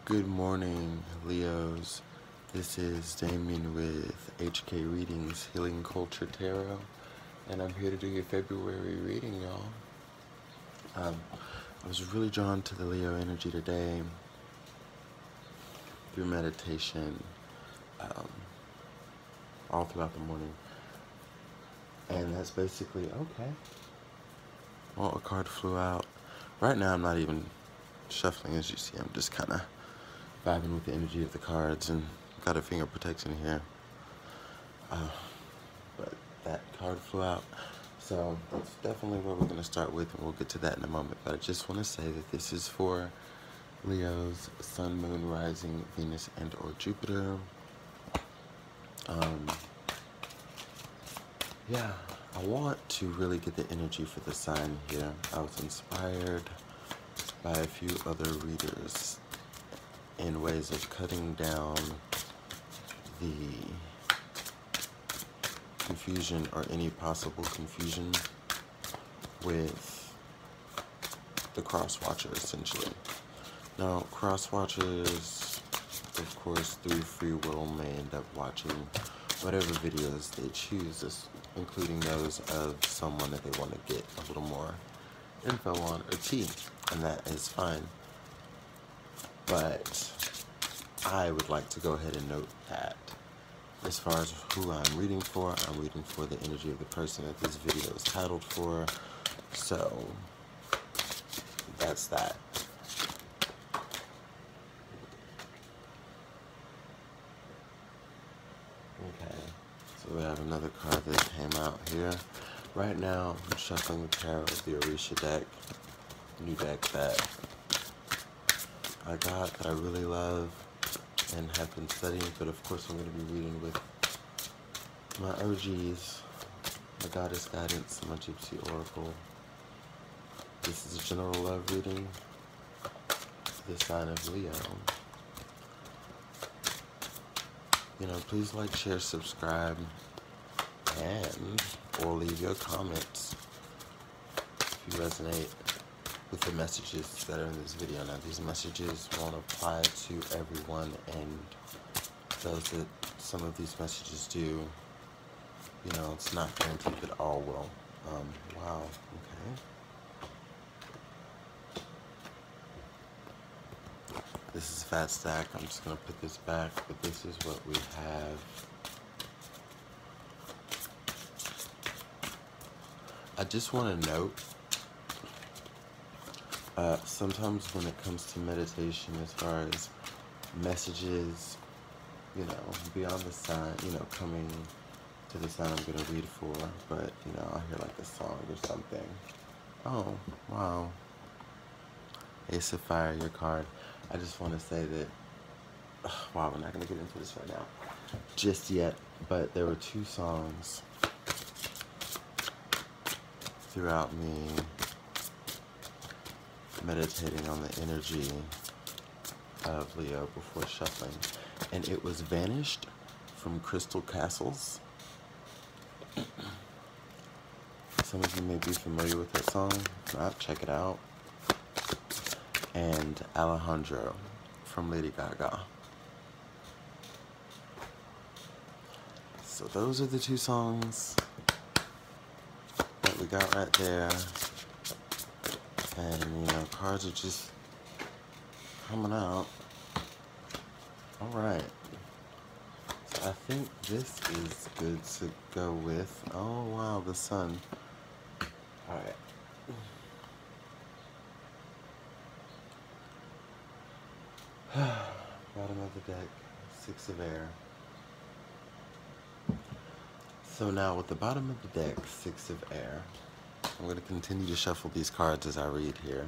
Good morning, Leos. This is Damien with HK Readings Healing Culture Tarot, and I'm here to do your February reading, y'all. I was really drawn to the Leo energy today through meditation, all throughout the morning, and that's basically okay. Well, a card flew out. Right now, I'm not even shuffling, as you see. I'm just kind of vibing with the energy of the cards and got a finger protection here. But that card flew out. So that's definitely what we're going to start with, and we'll get to that in a moment. But I just want to say that this is for Leo's Sun, Moon, Rising, Venus, and or Jupiter. Yeah, I want to really get the energy for the sign here. I was inspired by a few other readers in ways of cutting down the confusion or any possible confusion with the cross-watcher, essentially. Now, cross-watchers, of course, through free will may end up watching whatever videos they choose, including those of someone that they want to get a little more info on or tea, and that is fine. But I would like to go ahead and note that as far as who I'm reading for the energy of the person that this video is titled for. So that's that. Okay, so we have another card that came out here. Right now, I'm shuffling the tarot of the Orisha deck, new deck that I got, that I really love and have been studying, but of course I'm going to be reading with my OGs, my Goddess Guidance, my Gypsy Oracle. This is a general love reading for the sign of Leo. You know, please like, share, subscribe, and or leave your comments if you resonate with the messages that are in this video. Now, these messages won't apply to everyone, and those that some of these messages do, you know, it's not guaranteed that all will. Wow, okay. This is Fat Stack. I'm just going to put this back, but this is what we have. I just want to note, sometimes when it comes to meditation, as far as messages, you know, beyond the sign, you know, coming to the sign I'm going to read for, but, you know, I'll hear like a song or something. Oh, wow. Ace of Fire, your card. I just want to say that, wow, we're not going to get into this right now just yet, but there were two songs throughout me meditating on the energy of Leo before shuffling, and it was Vanished from Crystal Castles. Some of you may be familiar with that song. If not, check it out. And Alejandro from Lady Gaga. So those are the two songs that we got right there. And, you know, cards are just coming out. Alright. So I think this is good to go with. Oh, wow, the sun. Alright. Bottom of the deck, Six of Air. So now with the bottom of the deck, Six of Air, I'm going to continue to shuffle these cards as I read here.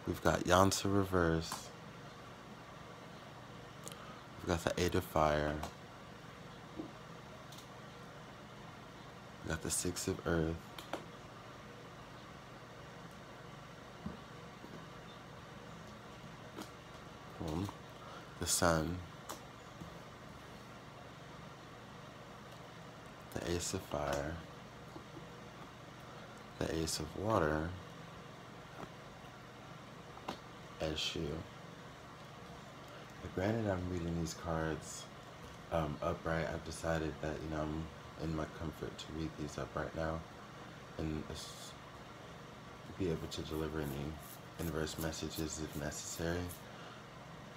We've got Yansa reverse. We've got the Eight of Fire. We've got the Six of Earth. The Sun. The Ace of Fire. The Ace of Water. issue. But granted, I'm reading these cards upright. I've decided that, I'm in my comfort to read these upright now and be able to deliver any inverse messages if necessary.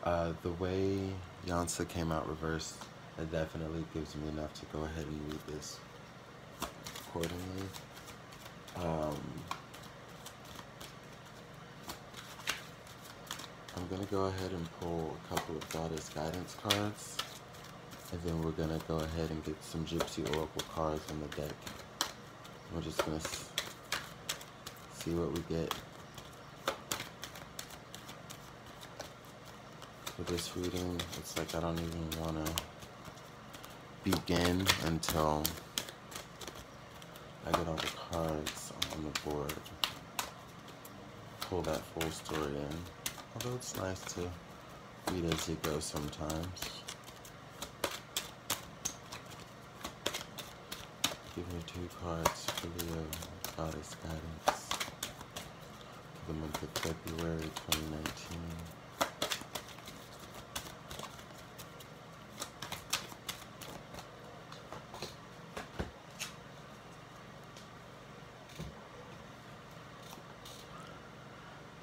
The way Yansa came out reversed, that definitely gives me enough to go ahead and read this accordingly. I'm going to go ahead and pull a couple of Goddess Guidance cards, and then we're going to go ahead and get some Gypsy Oracle cards on the deck. We're just going to see what we get. For this reading, it's like I don't even want to begin until I get all the cards on the board. Pull that full story in. Although it's nice to read as you go sometimes. Give me 2 cards for Leo, Goddess Guidance, for the month of February 2019.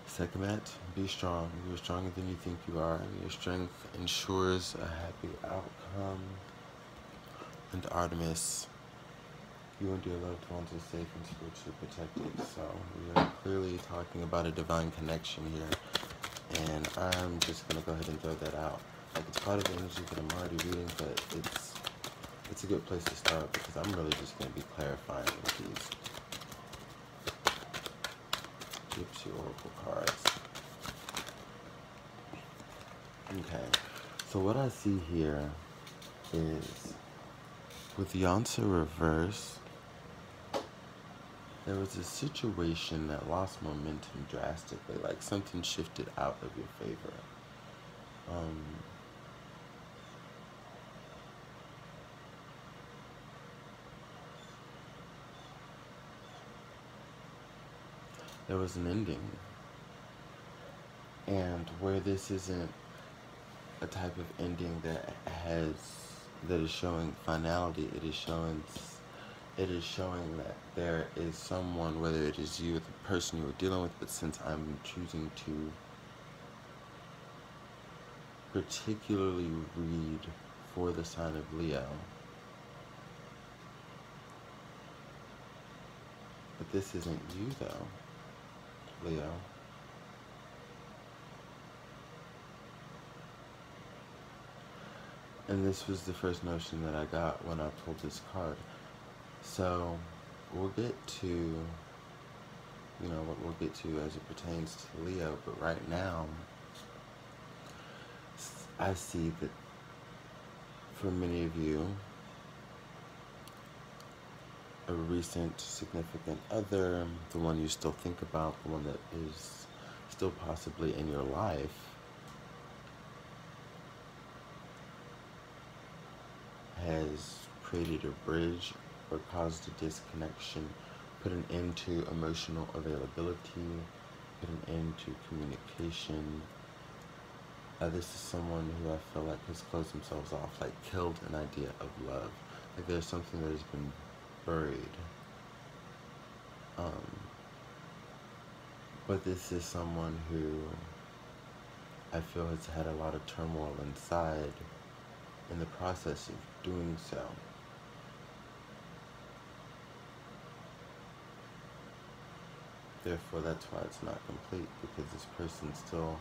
Sekhmet, be strong. You are stronger than you think you are. Your strength ensures a happy outcome. And Artemis, you and your loved ones are safe and spiritually protected. So we are clearly talking about a divine connection here. And I'm just going to go ahead and throw that out. Like, it's part of the energy that I'm already reading, but it's a good place to start because I'm really just going to be clarifying with these Gypsy Oracle cards. Okay, so what I see here is with Yansa reverse, there was a situation that lost momentum drastically, like something shifted out of your favor. There was an ending. And where this isn't a type of ending that is showing finality, it is showing that there is someone, whether it is you or the person you are dealing with, but since I'm choosing to particularly read for the sign of Leo, but this isn't you though, Leo. And this was the first notion that I got when I pulled this card. So we'll get to, what we'll get to as it pertains to Leo, but right now, I see that for many of you, a recent significant other, the one you still think about, the one that is still possibly in your life, has created a bridge or caused a disconnection, put an end to emotional availability, put an end to communication. This is someone who I feel like has closed themselves off, like killed an idea of love. Like there's something that has been buried. But this is someone who I feel has had a lot of turmoil inside in the process of doing so. Therefore, that's why it's not complete, because this person still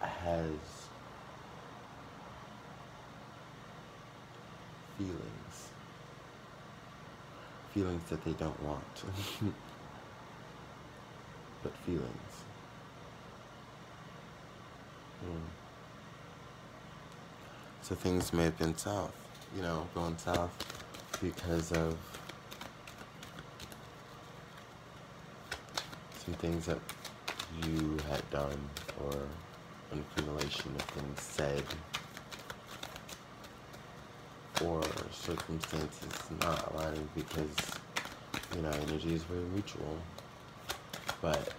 has feelings that they don't want, but feelings. So things may have been south, going south because of some things that you had done, or an accumulation of things said, or circumstances not aligning, because energy is very mutual. But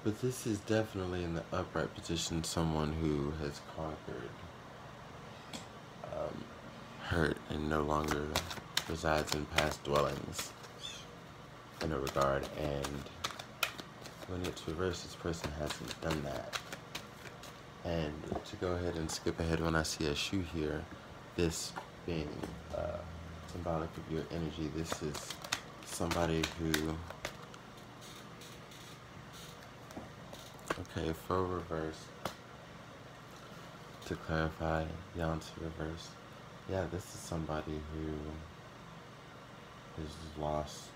But this is definitely in the upright position someone who has conquered hurt and no longer resides in past dwellings in a regard. And when it's reversed, this person hasn't done that. And to go ahead and skip ahead, when I see a shoe here, this being symbolic of your energy, this is somebody who, okay, for reverse, to clarify, Yon's reverse, yeah, this is somebody who has lost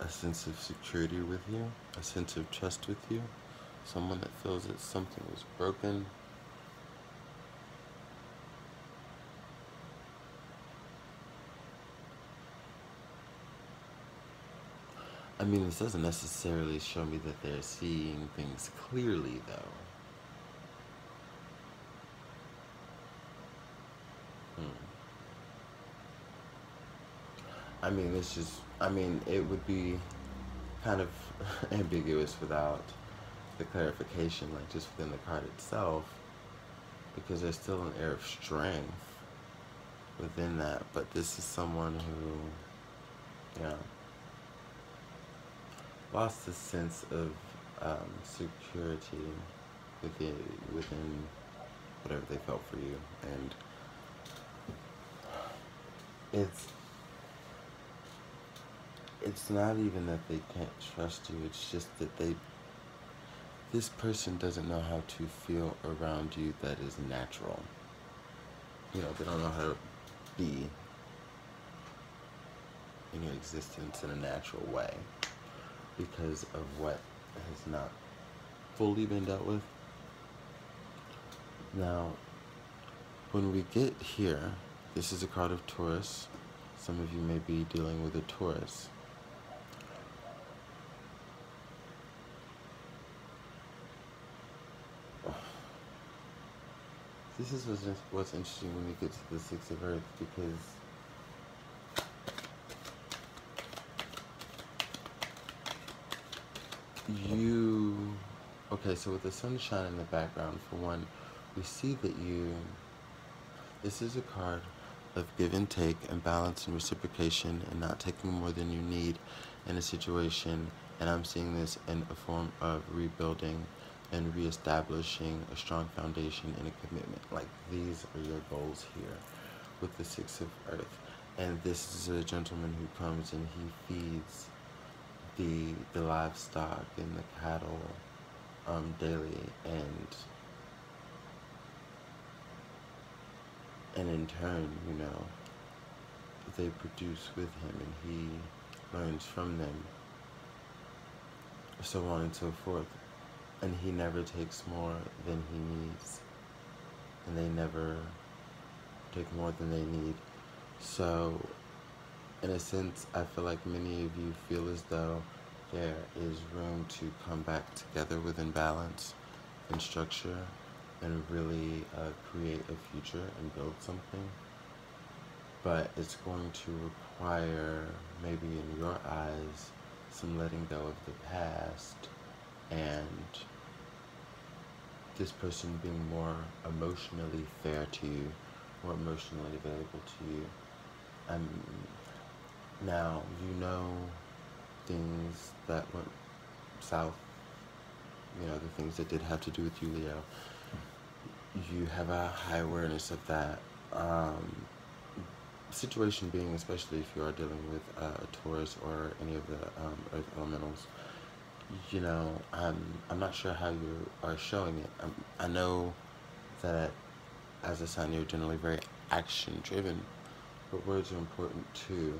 a sense of security with you, a sense of trust with you, someone that feels that something was broken. I mean, this doesn't necessarily show me that they're seeing things clearly, though. I mean, it's just, I mean, it would be kind of ambiguous without the clarification, like just within the card itself, because there's still an air of strength within that. But this is someone who, you know, lost a sense of security within whatever they felt for you, and it's not even that they can't trust you, it's just that this person doesn't know how to feel around you that is natural. You know, they don't know how to be in your existence in a natural way because of what has not fully been dealt with. Now, when we get here, this is a card of Taurus. Some of you may be dealing with a Taurus. This is what's interesting when we get to the Six of Earth, because okay, so with the sunshine in the background, for one, we see that this is a card of give and take and balance and reciprocation and not taking more than you need in a situation. And I'm seeing this in a form of rebuilding and reestablishing a strong foundation and a commitment. Like, these are your goals here with the Six of Earth. And this is a gentleman who comes and he feeds the livestock and the cattle daily, and in turn, you know, they produce with him and he learns from them, so on and so forth. And he never takes more than he needs, and they never take more than they need. So in a sense, I feel like many of you feel as though there is room to come back together within balance and structure and really create a future and build something. But it's going to require, maybe in your eyes, some letting go of the past, and this person being more emotionally fair to you, more emotionally available to you. Now, you know things that went south, you know, the things that did have to do with you, Leo. You have a high awareness of that. Situation being, especially if you are dealing with a Taurus or any of the earth elementals, you know, I'm not sure how you are showing it. I know that as a sign, you're generally very action driven, but words are important too,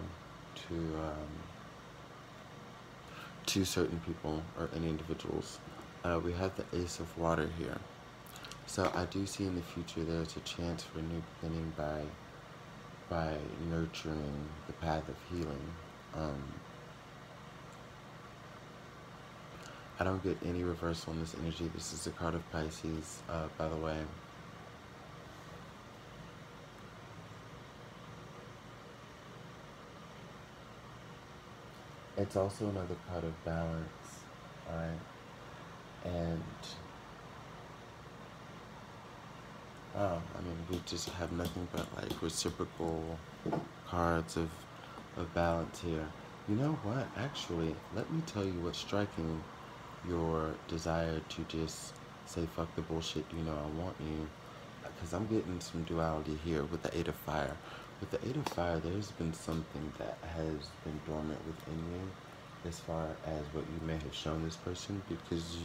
to certain people or any individuals. We have the Ace of Water here. So I do see in the future there's a chance for a new beginning by nurturing the path of healing. I don't get any reversal in this energy. This is a card of Pisces, by the way. It's also another card of balance alright? And, I mean, we just have nothing but, like, reciprocal cards of balance here. You know what? Actually, let me tell you what's striking your desire to just say, fuck the bullshit, you know, I want you. Because I'm getting some duality here with the Eight of Fire. With the Eight of Fire, there's been something that has been dormant within you as far as what you may have shown this person, because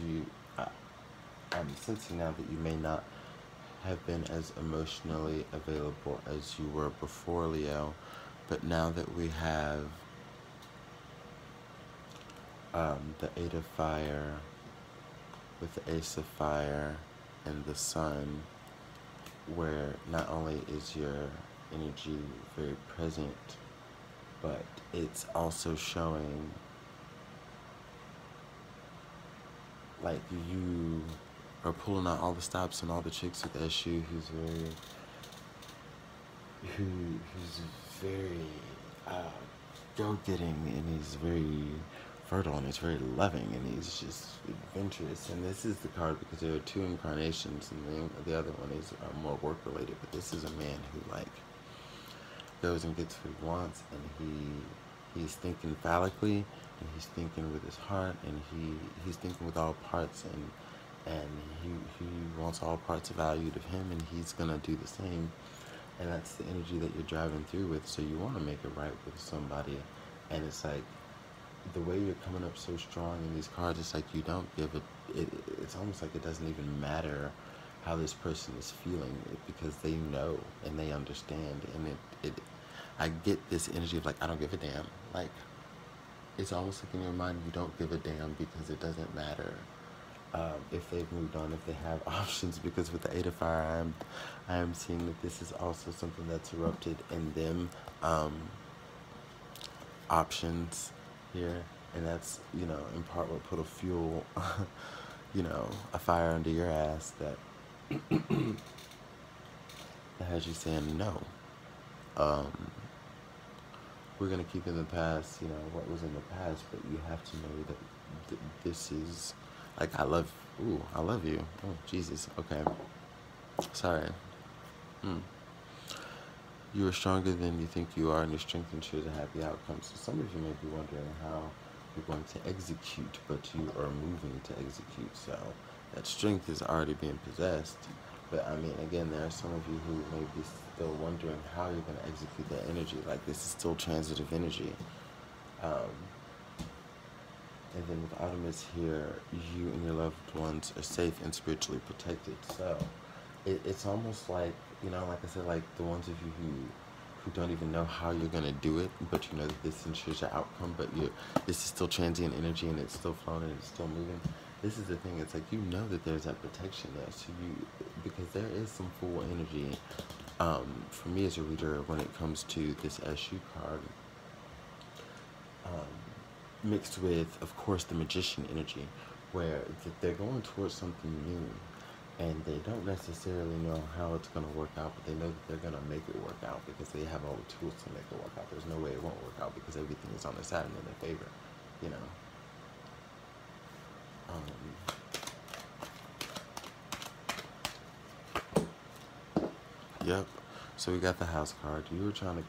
I'm sensing now that you may not have been as emotionally available as you were before, Leo. But now that we have the Eight of Fire with the Ace of Fire and the Sun, where not only is your energy very present, but it's also showing like you are pulling out all the stops and all the chicks with SU who's very go-getting, and he's very fertile, and he's very loving, and he's just adventurous. And this is the card because there are two incarnations, and the other one is more work-related, but this is a man who like goes and gets what he wants, and he's thinking phallically, and he's thinking with his heart, and he's thinking with all parts, and he wants all parts valued of him, and he's gonna do the same. And that's the energy that you're driving through with. So you want to make it right with somebody, and it's like the way you're coming up so strong in these cards. It's like you don't give it. It's almost like it doesn't even matter how this person is feeling, because they know and they understand. And I get this energy of like, I don't give a damn. Like, it's almost like in your mind you don't give a damn because it doesn't matter. If they've moved on, if they have options, because with the Eight of Fire, I am seeing that this is also something that's erupted in them, options here, and that's, you know, in part what put a fuel, you know, a fire under your ass that that has you saying no. We're gonna keep in the past, you know, what was in the past, but you have to know that this is. Like, I love you. Oh, Jesus. Okay. Sorry. You are stronger than you think you are, and your strength ensures a happy outcome. So some of you may be wondering how you're going to execute, but you are moving to execute. So that strength is already being possessed. But, I mean, again, there are some of you who may be still wondering how you're going to execute that energy. Like, this is still transitive energy. And then with Artemis here, you and your loved ones are safe and spiritually protected. So it's almost like, you know, like I said, like the ones of you who don't even know how you're going to do it, but you know that this ensures your outcome, but this is still transient energy, and it's still flowing, and it's still moving. This is the thing. It's like, you know that there's that protection there. So because there is some full energy, for me as a reader, when it comes to this SU card, mixed with, of course, the Magician energy, where they're going towards something new, and they don't necessarily know how it's going to work out, but they know that they're going to make it work out because they have all the tools to make it work out. There's no way it won't work out because everything is on their side and in their favor, you know. Yep. So we got the House card. You were trying to,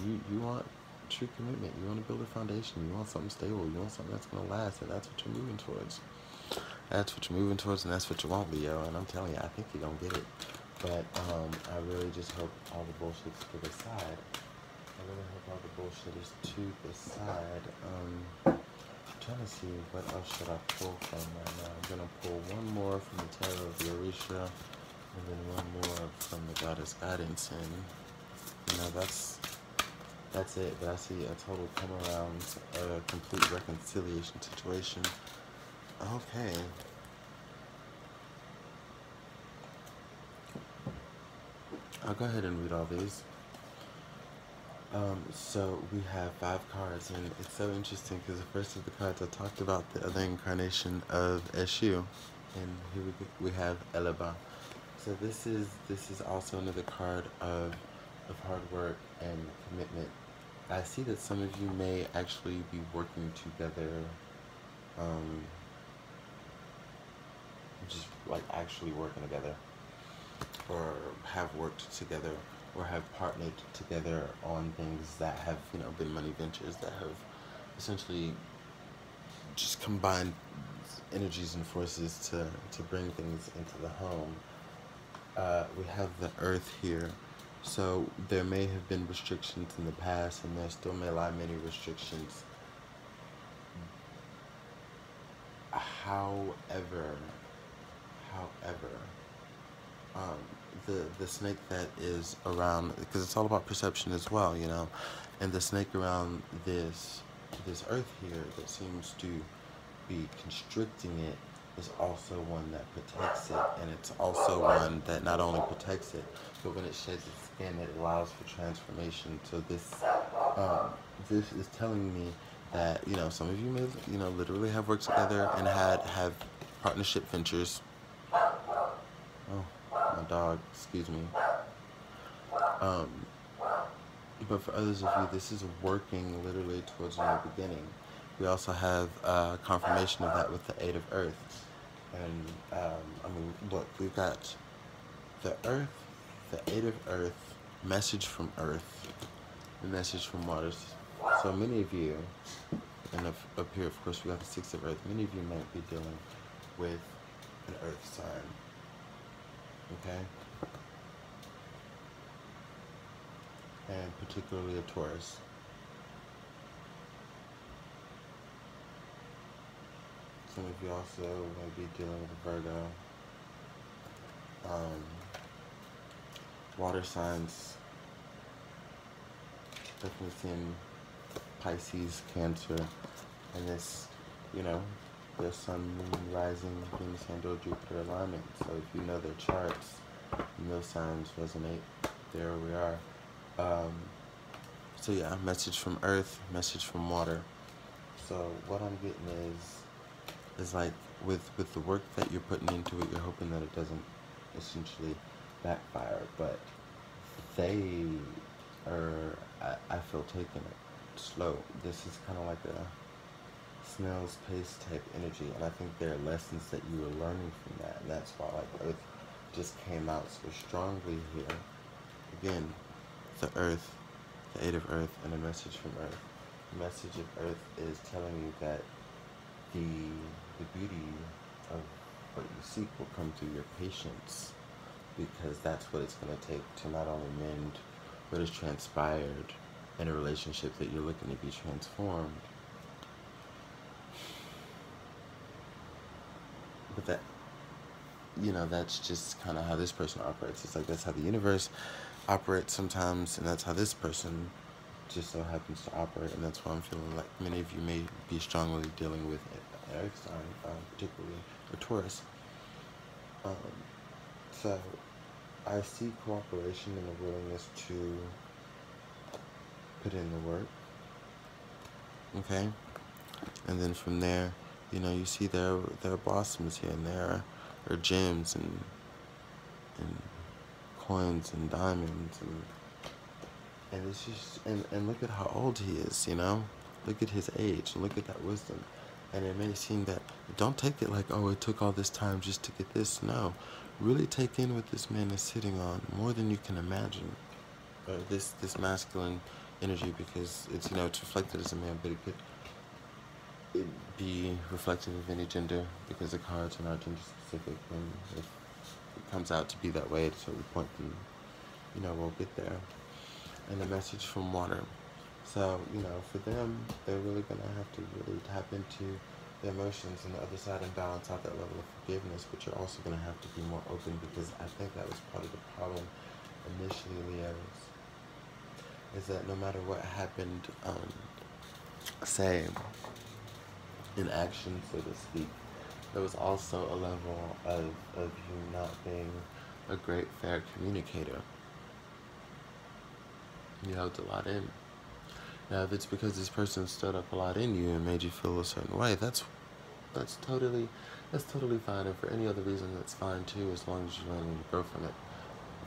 you want true commitment. You want to build a foundation. You want something stable. You want something that's going to last, and that's what you're moving towards. That's what you're moving towards, and that's what you want, Leo. And I'm telling you, I think you're going to get it. But I really just hope all the bullshit's to the side. I really hope all the bullshit is to the side. I'm trying to see what else should I pull from right now. I'm going to pull one more from the Tarot of the Orisha, and then one more from the Goddess Guidance. And, you know, that's it. But I see a total come around, a complete reconciliation situation. Okay. I'll go ahead and read all these. So we have 5 cards, and it's so interesting because the first of the cards I talked about the other incarnation of Eshu, and here we have Eleba. So this is also another card of hard work and commitment. I see that some of you may actually be working together like actually working together, or have worked together, or have partnered together on things that have, been money ventures that have essentially just combined energies and forces to bring things into the home. We have the earth here. So there may have been restrictions in the past, and there still may lie many restrictions. However, um, the snake that is around, because it's all about perception as well, and the snake around this earth here that seems to be constricting it is also one that protects it, and it's also one that not only protects it, but when it sheds its skin, it allows for transformation. So this is telling me that some of you may literally have worked together and have partnership ventures. Oh, my dog, excuse me. But for others of you, this is working literally towards a new beginning. We also have confirmation of that with the Eight of Earth. And, look, we've got the Earth, the Eight of Earth, message from Earth, the message from waters. So many of you, and up here, of course, we got the Six of Earth. Many of you might be dealing with an Earth sign, okay? And particularly a Taurus. Some of you also may be dealing with a Virgo. Water signs, definitely seeing Pisces, Cancer, and this, their Sun, Moon, Rising, Venus, and or Jupiter alignment. So if you know their charts, and those signs resonate, there we are. So yeah, message from Earth, message from water. So what I'm getting is like with the work that you're putting into it, you're hoping that it doesn't essentially backfire, but they are, I feel, taking it slow. This is kind of like a snail's pace type energy, and I think there are lessons that you were learning from that, and that's why like Earth just came out so strongly here. Again, the Earth, the Eight of Earth, and a message from Earth. The message of Earth is telling you that the beauty of what you seek will come through your patience, because that's what it's going to take to not only mend what has transpired in a relationship that you're looking to be transformed, but that, that's just kind of how this person operates. It's like that's how the universe operates sometimes, and that's how this person just so happens to operate, and that's why I'm feeling like many of you may be strongly dealing with an Earth sign, particularly a Taurus. So I see cooperation and a willingness to put in the work, okay? And then from there, you see there are blossoms here, and there are gems and coins and diamonds, and it's just, and look at how old he is, look at his age, and look at that wisdom. And it may seem that, don't take it like, oh, it took all this time just to get this. No, really take in what this man is sitting on, more than you can imagine. This masculine energy, because it's, it's reflected as a man, but it be reflective of any gender, because the cards are not gender specific, and if it comes out to be that way at a certain point, then, we'll get there. And the message from water. So, for them, they're really going to have to really tap into their emotions on the other side and balance out that level of forgiveness, but you're also going to have to be more open, because I think that was part of the problem initially, Leos, is that no matter what happened, say, in action, so to speak, there was also a level of you not being a great, fair communicator. You held a lot in. Now, if it's because this person stood up a lot in you and made you feel a certain way, that's totally fine. And for any other reason, that's fine too, as long as you're learning to grow from it.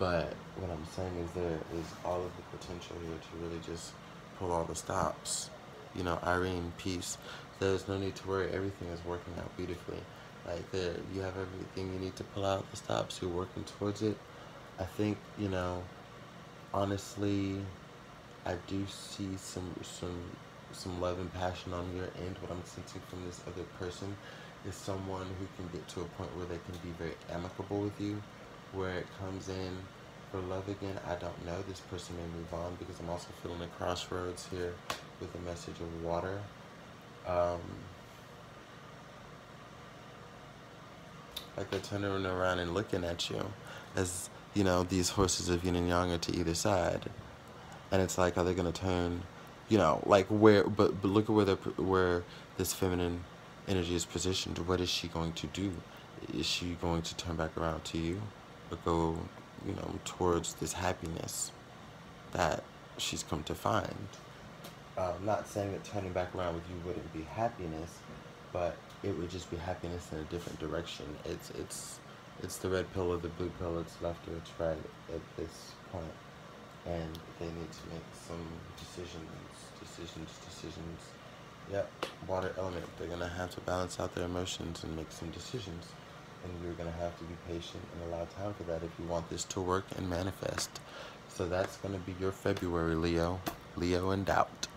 But what I'm saying is there is all of the potential here to really just pull all the stops. Irene, peace. There's no need to worry. Everything is working out beautifully. Like, you have everything you need to pull out the stops. You're working towards it. I think, you know, honestly, I do see some love and passion on your end. What I'm sensing from this other person is someone who can get to a point where they can be very amicable with you. Where it comes in for love again, I don't know. This person may move on, because I'm also feeling a crossroads here with a message of water. Like they're turning around and looking at you as, you know, these horses of yin and yang are to either side. And it's like, are they going to turn, you know, like where, but look at where this feminine energy is positioned. What is she going to do? Is she going to turn back around to you, or go, you know, towards this happiness that she's come to find? Not saying that turning back around with you wouldn't be happiness, but it would just be happiness in a different direction. It's the red pill or the blue pill. It's left or it's right at this point. And they need to make some decisions. Yep, water element. They're going to have to balance out their emotions and make some decisions. And you're going to have to be patient and allow time for that if you want this to work and manifest. So that's going to be your February, Leo. Leo in doubt.